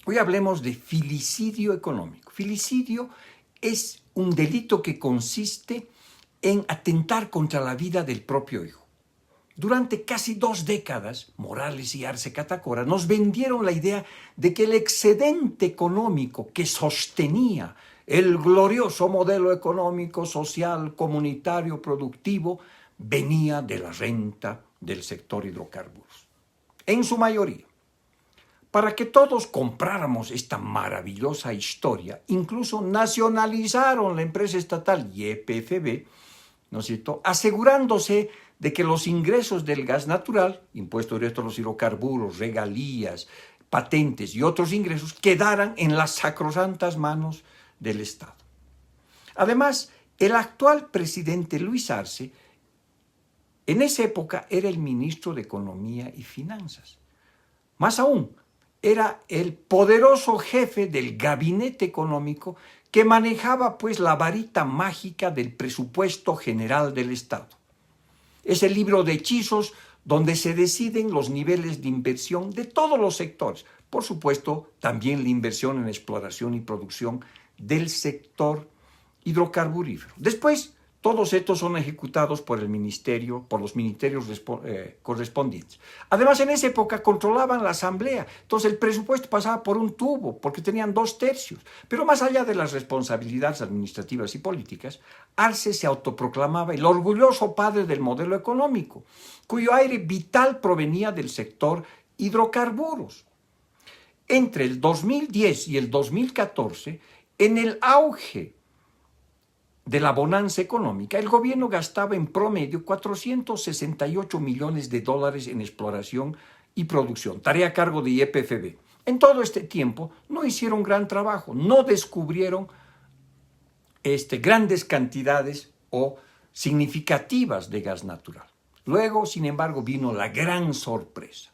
Hoy hablemos de filicidio económico. Filicidio es un delito que consiste en atentar contra la vida del propio hijo. Durante casi 2 décadas, Morales y Arce Catacora nos vendieron la idea de que el excedente económico que sostenía el glorioso modelo económico, social, comunitario, productivo, venía de la renta del sector hidrocarburos. En su mayoría. Para que todos compráramos esta maravillosa historia, incluso nacionalizaron la empresa estatal YPFB, ¿no es cierto?, asegurándose de que los ingresos del gas natural, impuesto directo a los hidrocarburos, regalías, patentes y otros ingresos, quedaran en las sacrosantas manos del Estado. Además, el actual presidente Luis Arce, en esa época era el ministro de Economía y Finanzas. Más aún, era el poderoso jefe del gabinete económico que manejaba pues la varita mágica del presupuesto general del Estado. Es el libro de hechizos donde se deciden los niveles de inversión de todos los sectores. Por supuesto, también la inversión en exploración y producción del sector hidrocarburífero. Después, todos estos son ejecutados por el ministerio, por los ministerios correspondientes. Además, en esa época controlaban la asamblea, entonces el presupuesto pasaba por un tubo, porque tenían 2/3. Pero más allá de las responsabilidades administrativas y políticas, Arce se autoproclamaba el orgulloso padre del modelo económico, cuyo aire vital provenía del sector hidrocarburos. Entre el 2010 y el 2014, en el auge de la bonanza económica, el gobierno gastaba en promedio 468 millones de dólares en exploración y producción, tarea a cargo de YPFB. En todo este tiempo no hicieron gran trabajo, no descubrieron grandes cantidades o significativas de gas natural. Luego, sin embargo, vino la gran sorpresa.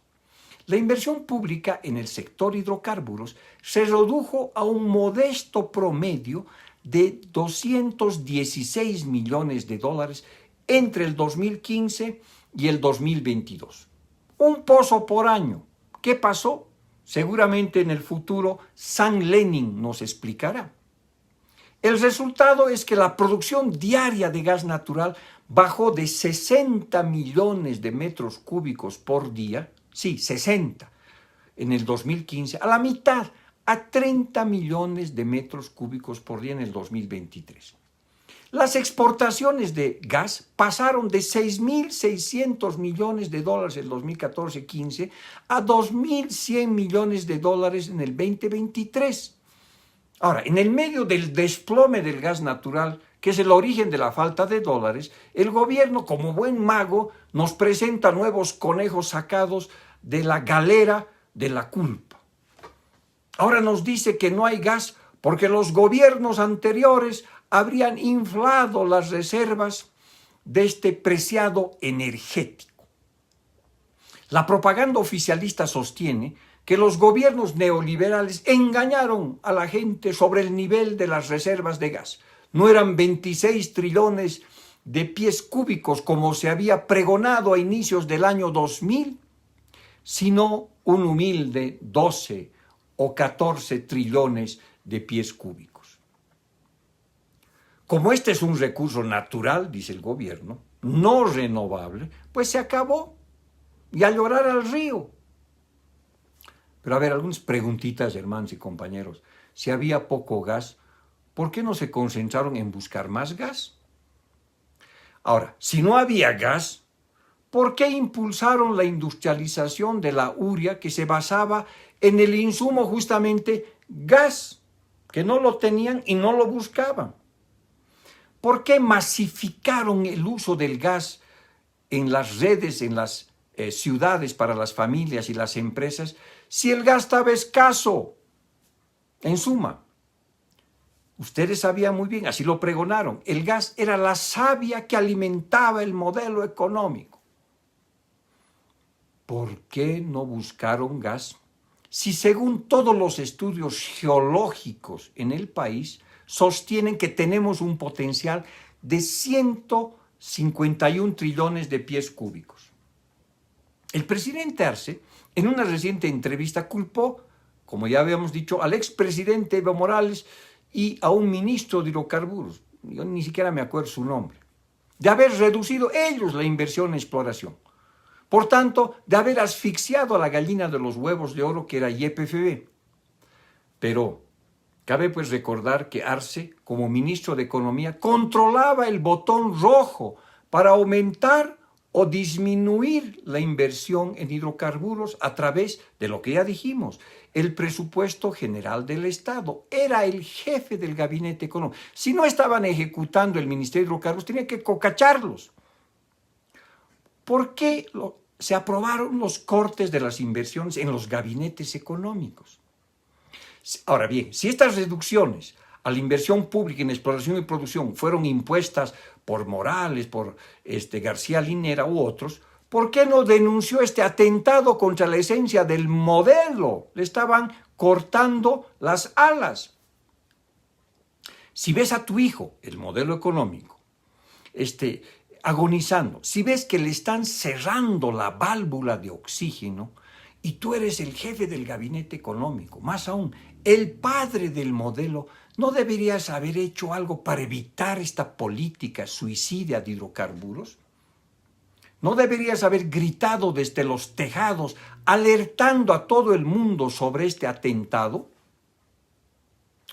La inversión pública en el sector hidrocarburos se redujo a un modesto promedio de 216 millones de dólares entre el 2015 y el 2022. Un pozo por año. ¿Qué pasó? Seguramente en el futuro Sam Lenin nos explicará. El resultado es que la producción diaria de gas natural bajó de 60 millones de metros cúbicos por día, sí, 60, en el 2015, a la mitad, a 30 millones de metros cúbicos por día en el 2023. Las exportaciones de gas pasaron de 6.600 millones de dólares en el 2014-15 a 2.100 millones de dólares en el 2023. Ahora, en el medio del desplome del gas natural, que es el origen de la falta de dólares, el gobierno, como buen mago, nos presenta nuevos conejos sacados de la galera de la culpa. Ahora nos dice que no hay gas porque los gobiernos anteriores habrían inflado las reservas de este preciado energético. La propaganda oficialista sostiene que los gobiernos neoliberales engañaron a la gente sobre el nivel de las reservas de gas. No eran 26 trillones de pies cúbicos como se había pregonado a inicios del año 2000, sino un humilde 12 o 14 trillones de pies cúbicos. Como este es un recurso natural, dice el gobierno, no renovable, pues se acabó y a llorar al río. Pero a ver, algunas preguntitas, hermanos y compañeros. Si había poco gas, ¿por qué no se concentraron en buscar más gas? Ahora, si no había gas, ¿por qué impulsaron la industrialización de la urea que se basaba en el insumo justamente gas, que no lo tenían y no lo buscaban? ¿Por qué masificaron el uso del gas en las redes, en las ciudades para las familias y las empresas, si el gas estaba escaso? En suma, ustedes sabían muy bien, así lo pregonaron, el gas era la savia que alimentaba el modelo económico. ¿Por qué no buscaron gas? Si según todos los estudios geológicos en el país sostienen que tenemos un potencial de 151 trillones de pies cúbicos. El presidente Arce, en una reciente entrevista, culpó como ya habíamos dicho, al expresidente Evo Morales y a un ministro de hidrocarburos, yo ni siquiera me acuerdo su nombre, de haber reducido ellos la inversión en exploración. Por tanto, de haber asfixiado a la gallina de los huevos de oro que era YPFB. Pero cabe pues recordar que Arce, como ministro de Economía, controlaba el botón rojo para aumentar o disminuir la inversión en hidrocarburos a través de lo que ya dijimos, el presupuesto general del Estado. Era el jefe del gabinete económico. Si no estaban ejecutando el Ministerio de Hidrocarburos, tenía que cocacharlos. ¿Por qué se aprobaron los cortes de las inversiones en los gabinetes económicos? Ahora bien, si estas reducciones a la inversión pública en exploración y producción fueron impuestas por Morales, por García Linera u otros, ¿por qué no denunció este atentado contra la esencia del modelo? Le estaban cortando las alas. Si ves a tu hijo, el modelo económico, agonizando, si ves que le están cerrando la válvula de oxígeno y tú eres el jefe del gabinete económico, más aún, el padre del modelo, ¿no deberías haber hecho algo para evitar esta política suicida de hidrocarburos? ¿No deberías haber gritado desde los tejados, alertando a todo el mundo sobre este atentado?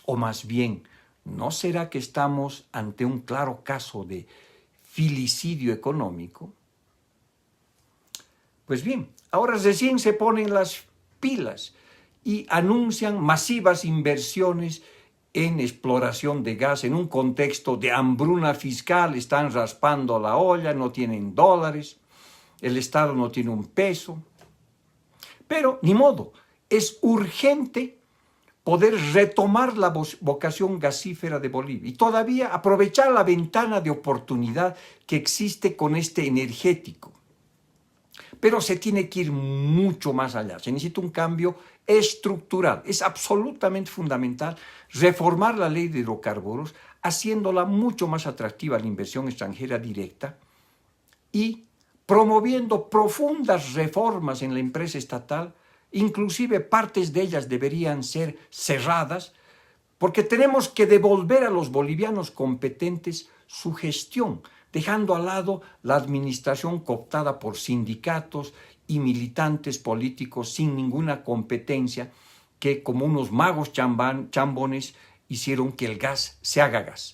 O más bien, ¿no será que estamos ante un claro caso de filicidio económico? Pues bien, ahora recién se ponen las pilas y anuncian masivas inversiones en exploración de gas en un contexto de hambruna fiscal. Están raspando la olla, no tienen dólares, el Estado no tiene un peso. Pero, ni modo, es urgente poder retomar la vocación gasífera de Bolivia y todavía aprovechar la ventana de oportunidad que existe con este energético. Pero se tiene que ir mucho más allá, se necesita un cambio estructural. Es absolutamente fundamental reformar la ley de hidrocarburos, haciéndola mucho más atractiva a la inversión extranjera directa y promoviendo profundas reformas en la empresa estatal. Inclusive partes de ellas deberían ser cerradas, porque tenemos que devolver a los bolivianos competentes su gestión, dejando al lado la administración cooptada por sindicatos y militantes políticos sin ninguna competencia, que como unos magos chambones hicieron que el gas se haga gas.